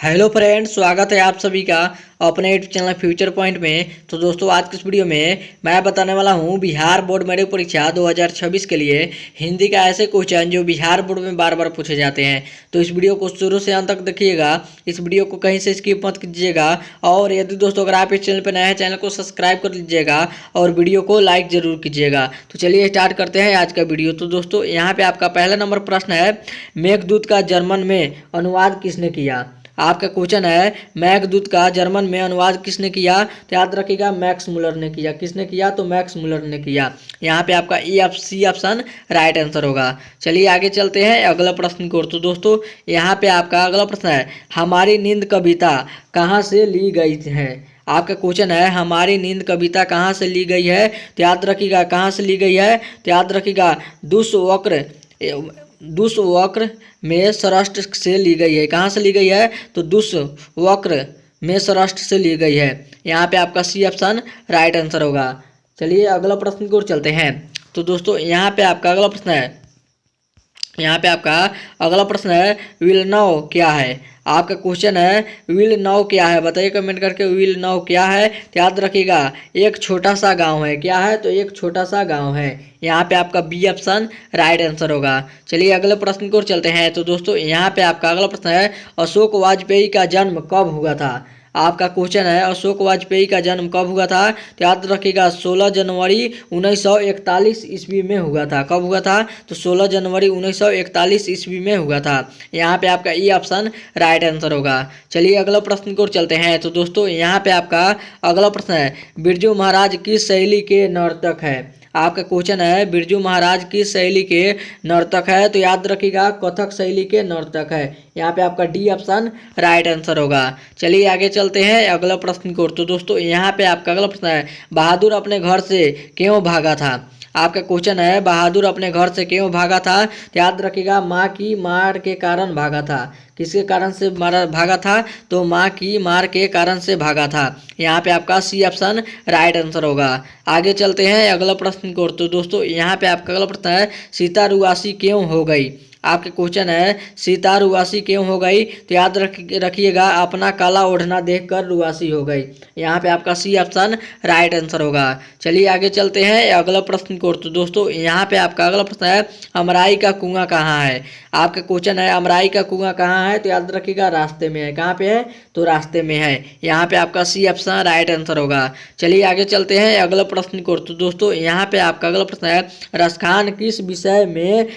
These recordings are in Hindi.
हेलो फ्रेंड्स, स्वागत है आप सभी का अपने यूट्यूब चैनल फ्यूचर पॉइंट में। तो दोस्तों, आज की इस वीडियो में मैं बताने वाला हूं बिहार बोर्ड मेडिकल परीक्षा 2026 के लिए हिंदी का ऐसे क्वेश्चन जो बिहार बोर्ड में बार बार पूछे जाते हैं। तो इस वीडियो को शुरू से अंत तक देखिएगा, इस वीडियो को कहीं से स्किप मत कीजिएगा। और यदि दोस्तों अगर आप इस चैनल पर नए हैं, चैनल को सब्सक्राइब कर लीजिएगा और वीडियो को लाइक जरूर कीजिएगा। तो चलिए स्टार्ट करते हैं आज का वीडियो। तो दोस्तों, यहाँ पे आपका पहला नंबर प्रश्न है, मेघदूत का जर्मन में अनुवाद किसने किया। आपका क्वेश्चन है, मेघदूत का जर्मन में अनुवाद किसने किया। तो याद रखिएगा, मैक्स मुलर ने किया। किसने किया? तो मैक्स मुलर ने किया। यहाँ पे आपका सी ऑप्शन राइट आंसर होगा। चलिए आगे चलते हैं अगला प्रश्न को। तो दोस्तों, यहाँ पे आपका अगला प्रश्न है, हमारी नींद कविता कहाँ से ली गई है। आपका क्वेश्चन है, हमारी नींद कविता कहाँ से ली गई है। तो याद रखिएगा, कहाँ से ली गई है। तो याद रखिएगा, दुष्वक्र में सौराष्ट्र से ली गई है। कहाँ से ली गई है? तो दुष्वक्र में सौराष्ट्र से ली गई है। यहाँ पे आपका सी ऑप्शन राइट आंसर होगा। चलिए अगला प्रश्न की ओर चलते हैं। तो दोस्तों, यहाँ पे आपका अगला प्रश्न है, विल नाउ क्या है। आपका क्वेश्चन है, विल नाउ क्या है। बताइए कमेंट करके, विल नाउ क्या है। तो याद रखिएगा, एक छोटा सा गांव है। क्या है? तो एक छोटा सा गांव है। यहाँ पे आपका बी ऑप्शन राइट आंसर होगा। चलिए अगले प्रश्न की ओर चलते हैं। तो दोस्तों, यहाँ पे आपका अगला प्रश्न है, अशोक वाजपेयी का जन्म कब हुआ था। आपका क्वेश्चन है, अशोक वाजपेयी का जन्म कब हुआ था। तो याद रखिएगा, 16 जनवरी 1941 ईस्वी में हुआ था। कब हुआ था? तो 16 जनवरी 1941 ईस्वी में हुआ था। यहाँ पे आपका ई ऑप्शन राइट आंसर होगा। चलिए अगला प्रश्न की ओर चलते हैं। तो दोस्तों, यहाँ पे आपका अगला प्रश्न है, बिरजू महाराज किस शैली के नर्तक है। आपका क्वेश्चन है, बिरजू महाराज किस शैली के नर्तक है। तो याद रखिएगा, कथक शैली के नर्तक है। यहाँ पे आपका डी ऑप्शन राइट आंसर होगा। चलिए आगे चलते हैं अगला प्रश्न को। तो दोस्तों, यहाँ पे आपका अगला प्रश्न है, बहादुर अपने घर से क्यों भागा था। आपका क्वेश्चन है, बहादुर अपने घर से क्यों भागा था। तो याद रखिएगा, माँ की मार के कारण भागा था। किसके कारण से भागा था? तो माँ की मार के कारण से भागा था। यहाँ पे आपका सी ऑप्शन राइट आंसर होगा। आगे चलते हैं अगला प्रश्न को। तो दोस्तों, यहाँ पे आपका अगला प्रश्न है, सीता रुआसी क्यों हो गई। आपके क्वेश्चन है, सीता रुआसी क्यों हो गई। तो याद रखिएगा, अपना काला ओढ़ना देखकर रुआसी हो गई। यहाँ पे आपका सी ऑप्शन राइट आंसर होगा। चलिए आगे चलते हैं अगला प्रश्न को। तो दोस्तों, यहाँ पे आपका अगला प्रश्न है, अमराई का कुआं कहाँ है। आपका क्वेश्चन है, अमराई का कुआं कहाँ है। तो याद रखिएगा, रास्ते में है। कहाँ पे है? तो रास्ते में है। यहाँ पे आपका सी ऑप्शन राइट आंसर होगा। चलिए आगे चलते हैं अगला प्रश्न को। तो दोस्तों, यहाँ पे आपका अगला प्रश्न है, रसखान किस विषय में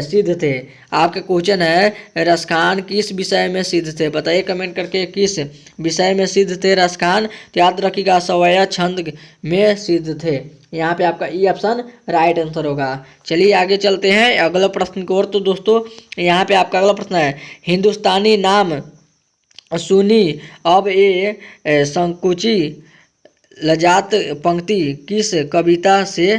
सिद्ध थे। आपका क्वेश्चन है, रसखान किस विषय में सिद्ध थे। बताइए कमेंट करके, किस विषय में सिद्ध थे रसखान। तो याद रखिएगा, सवैया छंद में सिद्ध थे। यहाँ पे आपका ई ऑप्शन राइट आंसर होगा। चलिए आगे चलते हैं अगला प्रश्न को। तो दोस्तों, यहाँ पे आपका अगला प्रश्न है, हिंदुस्तानी नाम सुनी अब ये संकुची लजात पंक्ति किस कविता से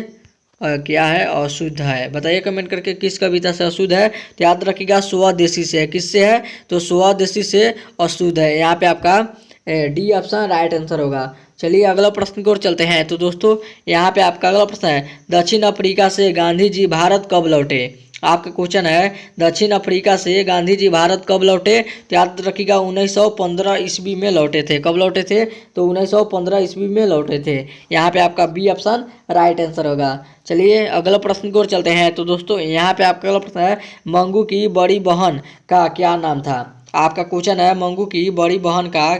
क्या है? अशुद्ध है। बताइए कमेंट करके, किस कविता से अशुद्ध है। तो याद रखिएगा, स्वदेशी से है। किससे है? तो स्वदेशी से अशुद्ध है। यहाँ पे आपका डी ऑप्शन राइट आंसर होगा। चलिए अगला प्रश्न की ओर चलते हैं। तो दोस्तों, यहाँ पे आपका अगला प्रश्न है, दक्षिण अफ्रीका से गांधी जी भारत कब लौटे। आपका क्वेश्चन है, दक्षिण अफ्रीका से गांधी जी भारत कब लौटे। तो याद रखिएगा, 1915 ईस्वी में लौटे थे। कब लौटे थे? तो 1915 ईस्वी में लौटे थे। यहाँ पे आपका बी ऑप्शन राइट आंसर होगा। चलिए अगला प्रश्न की ओर चलते हैं। तो दोस्तों, यहाँ पे आपका अगला प्रश्न है, मंगू की बड़ी बहन का क्या नाम था। आपका क्वेश्चन है, मंगू की बड़ी बहन का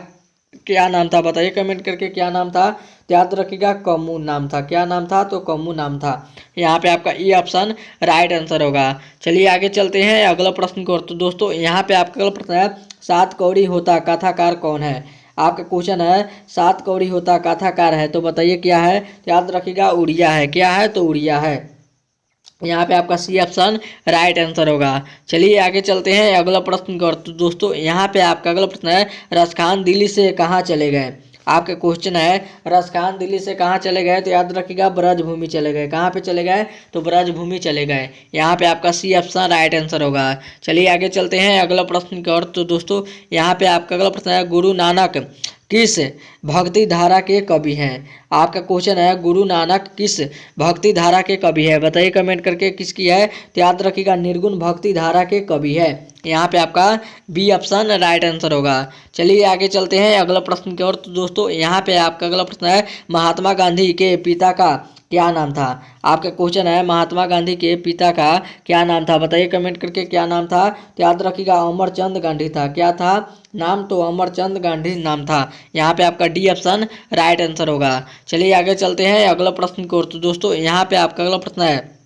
क्या नाम था। बताइए कमेंट करके, क्या नाम था। तो याद रखिएगा, कम्मू नाम था। क्या नाम था? तो कम्मू नाम था। यहाँ पे आपका ई ऑप्शन राइट आंसर होगा। चलिए आगे चलते हैं अगला प्रश्न को। तो दोस्तों, यहाँ पे आपका अगला प्रश्न है, सात कौड़ी होता कथाकार कौन है। आपका क्वेश्चन है, सात कौड़ी होता कथाकार है। तो बताइए क्या है। तो याद रखिएगा, उड़िया है। क्या है? तो उड़िया है। यहाँ पे आपका सी ऑप्शन राइट आंसर होगा। चलिए आगे चलते हैं अगला प्रश्न को। तो दोस्तों, यहाँ पे आपका अगला प्रश्न है, रसखान दिल्ली से कहाँ चले गए। आपका क्वेश्चन है, रसखान दिल्ली से कहाँ चले गए। तो याद रखिएगा, ब्रजभूमि चले गए। कहाँ पे चले गए? तो ब्रजभूमि चले गए। यहाँ पे आपका सी ऑप्शन राइट आंसर होगा। चलिए आगे चलते हैं अगला प्रश्न की ओर। तो दोस्तों, यहाँ पे आपका अगला प्रश्न है, गुरु नानक किस भक्ति धारा के कवि हैं। आपका क्वेश्चन है, गुरु नानक किस भक्ति धारा के कवि है। बताइए कमेंट करके, किसकी है। तो याद रखिएगा, निर्गुण भक्ति धारा के कवि है। यहाँ पे आपका बी ऑप्शन राइट आंसर होगा। चलिए आगे चलते हैं अगला प्रश्न की ओर। तो दोस्तों यहाँ पे आपका अगला प्रश्न है, महात्मा गांधी के पिता का क्या नाम था। आपका क्वेश्चन है, महात्मा गांधी के पिता का क्या नाम था, बताइए कमेंट करके क्या नाम था। तो याद रखिएगा अमरचंद गांधी था। क्या था नाम, तो अमरचंद गांधी नाम था। यहाँ पे आपका डी ऑप्शन राइट आंसर होगा। चलिए आगे चलते हैं अगला प्रश्न की ओर। तो दोस्तों यहाँ पे आपका अगला प्रश्न है,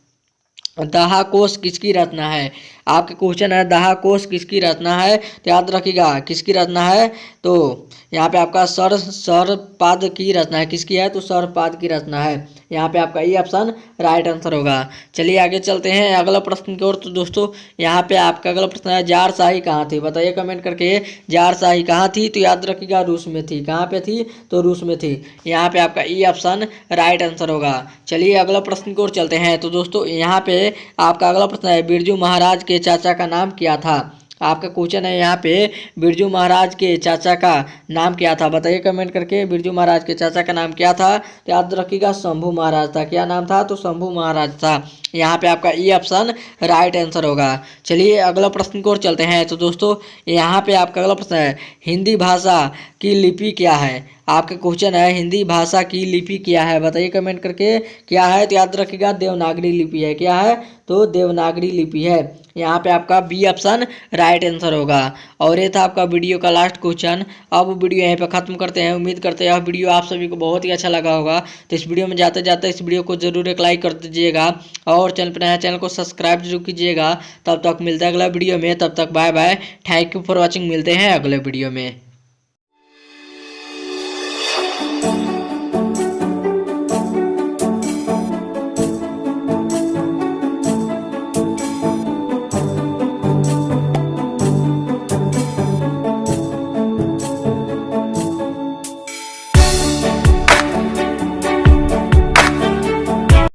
दाह कोश किसकी रचना है। आपका क्वेश्चन है, दाह कोश किसकी रचना है। तो याद रखिएगा किसकी रचना है, तो यहाँ पे आपका सरपाद की रचना है। किसकी है, तो सरपाद की रचना है। यहाँ पे आपका ई ऑप्शन राइट आंसर होगा। चलिए आगे चलते हैं अगला प्रश्न की ओर। तो दोस्तों यहाँ पे आपका अगला प्रश्न है, जार शाही कहाँ थी, बताइए कमेंट करके जार शाही कहाँ थी। तो याद रखिएगा रूस में थी। कहाँ पे थी, तो रूस में थी। यहाँ पे आपका ई ऑप्शन राइट आंसर होगा। चलिए अगला प्रश्न की ओर चलते हैं। तो दोस्तों यहाँ पे आपका अगला प्रश्न है, बिरजू महाराज के चाचा का नाम क्या था। आपका क्वेश्चन है यहाँ पे, बिरजू महाराज के चाचा का नाम क्या था, बताइए कमेंट करके बिरजू महाराज के चाचा का नाम क्या था। तो याद रखिएगा शंभू महाराज था। क्या नाम था, तो शंभू महाराज था। यहाँ पे आपका ई ऑप्शन राइट आंसर होगा। चलिए अगला प्रश्न की ओर चलते हैं। तो दोस्तों यहाँ पे आपका अगला प्रश्न है, हिंदी भाषा की लिपि क्या है। आपका क्वेश्चन है, हिंदी भाषा की लिपि क्या है, बताइए कमेंट करके क्या है। तो याद रखिएगा देवनागरी लिपि है। क्या है, तो देवनागरी लिपि है। यहाँ पे आपका बी ऑप्शन राइट आंसर होगा। और ये था आपका वीडियो का लास्ट क्वेश्चन। अब वीडियो यहीं पे खत्म करते हैं। उम्मीद करते हैं यह वीडियो आप सभी को बहुत ही अच्छा लगा होगा। तो इस वीडियो में जाते जाते इस वीडियो को जरूर एक लाइक कर दीजिएगा और चैनल पर नया चैनल को सब्सक्राइब जरूर कीजिएगा। तब तक मिलते हैं अगला वीडियो में, तब तक bye bye, thank you for watching. मिलते हैं अगले वीडियो में।